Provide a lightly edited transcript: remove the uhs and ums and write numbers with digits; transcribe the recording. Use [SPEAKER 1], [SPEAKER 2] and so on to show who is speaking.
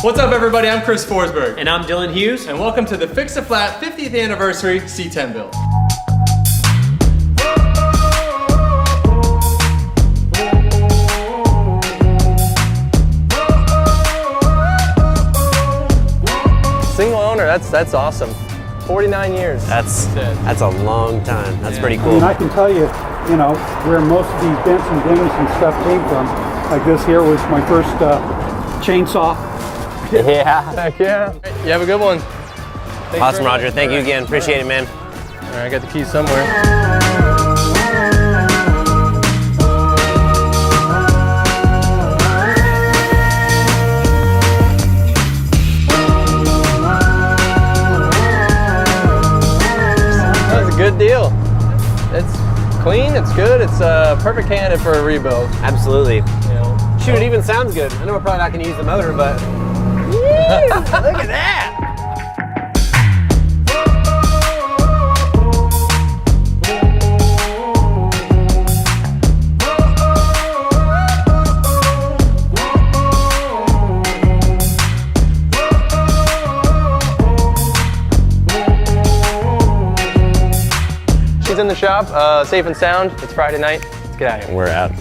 [SPEAKER 1] What's up everybody, I'm Chris Forsberg.
[SPEAKER 2] And I'm Dylan Hughes.
[SPEAKER 1] And welcome to the Fix a Flat 50th Anniversary C10 build.
[SPEAKER 3] Single owner, that's awesome. 49 years.
[SPEAKER 2] That's a long time. That's pretty cool.
[SPEAKER 4] I mean, I can tell you, you know, where most of these dents and dings and stuff came from. Like this here was my first chainsaw.
[SPEAKER 2] Yeah.
[SPEAKER 3] Heck yeah. You have a good one. Thanks
[SPEAKER 2] Awesome, Roger. Thank you again. Appreciate it, man.
[SPEAKER 3] All right, I got the keys somewhere. Good deal. It's clean, it's good, it's a perfect candidate for a rebuild.
[SPEAKER 2] Absolutely.
[SPEAKER 3] You know.
[SPEAKER 2] Shoot, it even sounds good. I know we're probably not going to use the motor, but look at that.
[SPEAKER 3] She's in the shop, safe and sound. It's Friday night. Let's get out of here.
[SPEAKER 2] We're out.